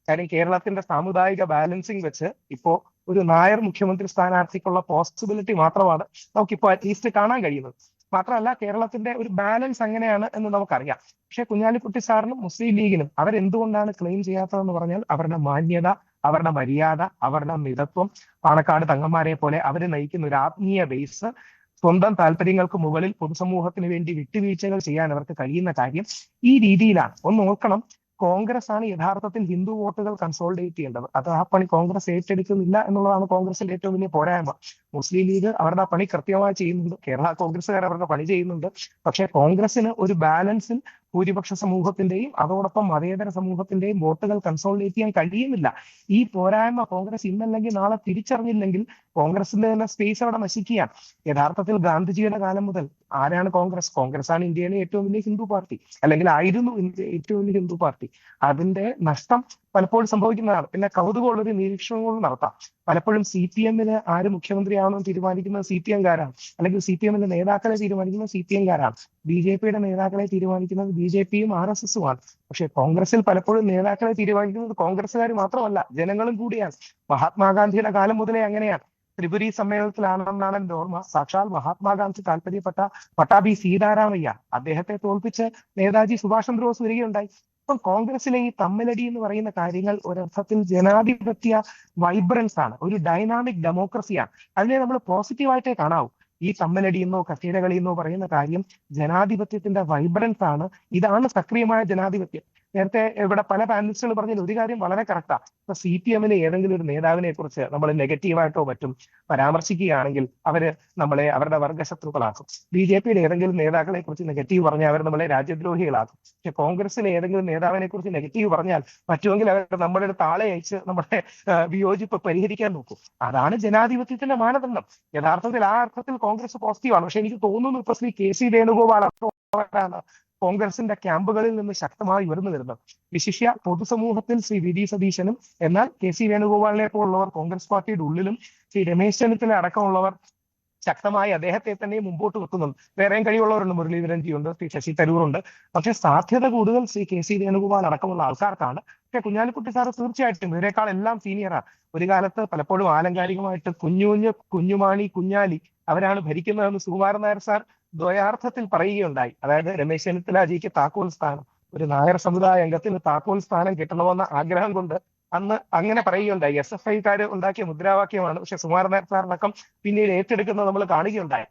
കാര്യം കേരളത്തിന്റെ സാമുദായിക ബാലൻസിങ് വെച്ച് ഇപ്പോ ഒരു നായർ മുഖ്യമന്ത്രി സ്ഥാനാർത്ഥിക്കുള്ള പോസിബിലിറ്റി മാത്രമാണ് നമുക്കിപ്പോ അറ്റ്ലീസ്റ്റ് കാണാൻ കഴിയുന്നത്. മാത്രമല്ല കേരളത്തിന്റെ ഒരു ബാലൻസ് അങ്ങനെയാണ് എന്ന് നമുക്കറിയാം. പക്ഷെ കുഞ്ഞാലിക്കുട്ടി സാറിനും മുസ്ലിം ലീഗിനും അവരെന്തുകൊണ്ടാണ് ക്ലെയിം ചെയ്യാത്തതെന്ന് പറഞ്ഞാൽ അവരുടെ മാന്യത, അവരുടെ മര്യാദ, അവരുടെ മിതത്വം, പാണക്കാട് തങ്ങന്മാരെ പോലെ അവര് നയിക്കുന്ന ഒരു ആത്മീയ ബേസ്, സ്വന്തം താല്പര്യങ്ങൾക്ക് മുകളിൽ പൊതുസമൂഹത്തിന് വേണ്ടി വിട്ടുവീഴ്ചകൾ ചെയ്യാൻ അവർക്ക് കഴിയുന്ന കാര്യം ഈ രീതിയിലാണ്. ഒന്ന് ഓർക്കണം, കോൺഗ്രസ് ആണ് യഥാർത്ഥത്തിൽ ഹിന്ദു വോട്ടുകൾ കൺസോളിഡേറ്റ് ചെയ്യേണ്ടത്. അത് ആ പണി കോൺഗ്രസ് ഏറ്റെടുക്കുന്നില്ല എന്നുള്ളതാണ് കോൺഗ്രസിന്റെ ഏറ്റവും വലിയ പോരായ്മ. മുസ്ലിം ലീഗ് അവരുടെ ആ പണി കൃത്യമായി ചെയ്യുന്നുണ്ട്, കേരള കോൺഗ്രസ്സുകാർ അവരുടെ പണി ചെയ്യുന്നുണ്ട്. പക്ഷേ കോൺഗ്രസിന് ഒരു ബാലൻസിൽ ഭൂരിപക്ഷ സമൂഹത്തിന്റെയും അതോടൊപ്പം മതേതര സമൂഹത്തിന്റെയും വോട്ടുകൾ കൺസോളിഡേറ്റ് ചെയ്യാൻ കഴിയുന്നില്ല. ഈ പോരായ്മ കോൺഗ്രസ് ഇന്നല്ലെങ്കിൽ നാളെ തിരിച്ചറിഞ്ഞില്ലെങ്കിൽ കോൺഗ്രസിന്റെ തന്നെ സ്പേസ് അവിടെ നശിക്കുകയാണ്. യഥാർത്ഥത്തിൽ ഗാന്ധിജിയുടെ കാലം മുതൽ ആരാണ് കോൺഗ്രസ്? കോൺഗ്രസ് ആണ് ഇന്ത്യയിലെ ഏറ്റവും വലിയ ഹിന്ദു പാർട്ടി, അല്ലെങ്കിൽ ആയിരുന്നു ഇന്ത്യ ഏറ്റവും വലിയ ഹിന്ദു പാർട്ടി. അതിന്റെ നഷ്ടം പലപ്പോഴും സംഭവിക്കുന്നതാണ്. പിന്നെ കൗതുകമുള്ളൊരു നിരീക്ഷണങ്ങൾ നടത്താം. പലപ്പോഴും CPM-ന് ആര് മുഖ്യമന്ത്രിയാണെന്ന് തീരുമാനിക്കുന്നത് CPM-കാരാണ്, അല്ലെങ്കിൽ CPM-ന്റെ നേതാക്കളെ തീരുമാനിക്കുന്നത് CPM-കാരാണ്. BJP-യുടെ നേതാക്കളെ തീരുമാനിക്കുന്നത് BJP-യും RSS-ഉമാണ്. പക്ഷെ കോൺഗ്രസിൽ പലപ്പോഴും നേതാക്കളെ തീരുമാനിക്കുന്നത് കോൺഗ്രസ്സുകാർ മാത്രമല്ല, ജനങ്ങളും കൂടിയാണ്. മഹാത്മാഗാന്ധിയുടെ കാലം മുതലേ അങ്ങനെയാണ്. ത്രിപുരി സമ്മേളനത്തിലാണെന്നാണ് എന്റെ ഓർമ്മ, സാക്ഷാൽ മഹാത്മാഗാന്ധി താല്പര്യപ്പെട്ട പട്ടാഭി സീതാരാമയ്യ, അദ്ദേഹത്തെ തോൽപ്പിച്ച് നേതാജി സുഭാഷ് ചന്ദ്രബോസ് വരികയുണ്ടായി. ഇപ്പം കോൺഗ്രസിലെ ഈ തമ്മിലടി എന്ന് പറയുന്ന കാര്യങ്ങൾ ഒരർത്ഥത്തിൽ ജനാധിപത്യ വൈബ്രൻസ് ആണ്, ഒരു ഡൈനാമിക് ഡെമോക്രസിയാണ്. അതിനെ നമ്മൾ പോസിറ്റീവായിട്ടേ കാണാവൂ. ഈ തമ്മിലടിയെന്നോ കസേരകളിയെന്നോ പറയുന്ന കാര്യം ജനാധിപത്യത്തിന്റെ വൈബ്രൻസ് ആണ്. ഇതാണ് സക്രിയമായ ജനാധിപത്യം. നേരത്തെ ഇവിടെ പല പാനലിസ്റ്റുകൾ പറഞ്ഞതിൽ ഒരു കാര്യം വളരെ കറക്റ്റാ. ഇപ്പൊ CPM-ലെ ഏതെങ്കിലും ഒരു നേതാവിനെ കുറിച്ച് നമ്മൾ നെഗറ്റീവായിട്ടോ മറ്റും പരാമർശിക്കുകയാണെങ്കിൽ അവര് നമ്മളെ അവരുടെ വർഗശത്രുക്കളാക്കും. BJP-യുടെ ഏതെങ്കിലും നേതാക്കളെ കുറിച്ച് നെഗറ്റീവ് പറഞ്ഞാൽ അവർ നമ്മളെ രാജ്യദ്രോഹികളാക്കും. പക്ഷെ കോൺഗ്രസിലെ ഏതെങ്കിലും നേതാവിനെ കുറിച്ച് നെഗറ്റീവ് പറഞ്ഞാൽ പറ്റുമെങ്കിൽ അവർ നമ്മുടെ അടുത്ത് ആളെ അയച്ച് നമ്മുടെ വിയോജിപ്പ് പരിഹരിക്കാൻ നോക്കും. അതാണ് ജനാധിപത്യത്തിന്റെ മാനദണ്ഡം. യഥാർത്ഥത്തിൽ ആ അർത്ഥത്തിൽ കോൺഗ്രസ് പോസിറ്റീവാണ്. പക്ഷെ എനിക്ക് തോന്നുന്നു ഇപ്പൊ ശ്രീ KC വേണുഗോപാൽ അടക്കമുള്ളവരാണ് കോൺഗ്രസിന്റെ ക്യാമ്പുകളിൽ നിന്ന് ശക്തമായി ഉയർന്നു വരുന്നത്. വിശിഷ്യ പൊതുസമൂഹത്തിൽ ശ്രീ VD സതീശനും, എന്നാൽ KC വേണുഗോപാലിനെ പോലുള്ളവർ കോൺഗ്രസ് പാർട്ടിയുടെ ഉള്ളിലും ശ്രീ രമേശ് ചെന്നിത്തല അടക്കമുള്ളവർ ശക്തമായി അദ്ദേഹത്തെ തന്നെ മുമ്പോട്ട് വെക്കുന്നുണ്ട്. വേറെയും കഴിവുള്ളവരുണ്ട്, മുരളീധരൻജിയുണ്ട്, ശ്രീ ശശി തരൂറുണ്ട്. പക്ഷെ സാധ്യത കൂടുതൽ ശ്രീ KC വേണുഗോപാൽ അടക്കമുള്ള ആൾക്കാർക്കാണ്. പക്ഷെ കുഞ്ഞാലിക്കുട്ടി സാറ് തീർച്ചയായിട്ടും ഇവരെക്കാൾ എല്ലാം സീനിയറാണ്. ഒരു കാലത്ത് പലപ്പോഴും ആലങ്കാരികമായിട്ട് കുഞ്ഞുമാണി, കുഞ്ഞാലി അവരാണ് ഭരിക്കുന്നതെന്ന് സുകുമാരൻ നായർ സാർ ദ്വയാർത്ഥത്തിൽ പറയുകയുണ്ടായി. അതായത് രമേശ് ചെന്നിത്തലജിക്ക് താക്കോൽ സ്ഥാനം, ഒരു നായർ സമുദായ അംഗത്തിന് താക്കോൽ സ്ഥാനം കിട്ടണമെന്ന ആഗ്രഹം കൊണ്ട് അന്ന് അങ്ങനെ പറയുകയുണ്ടായി. SFI-ക്കാര് ഉണ്ടാക്കിയ മുദ്രാവാക്യമാണ്. പക്ഷെ സുകുമാരൻ നായർ സാറിനടക്കം പിന്നീട് ഏറ്റെടുക്കുന്നത് നമ്മൾ കാണുകയുണ്ടായി.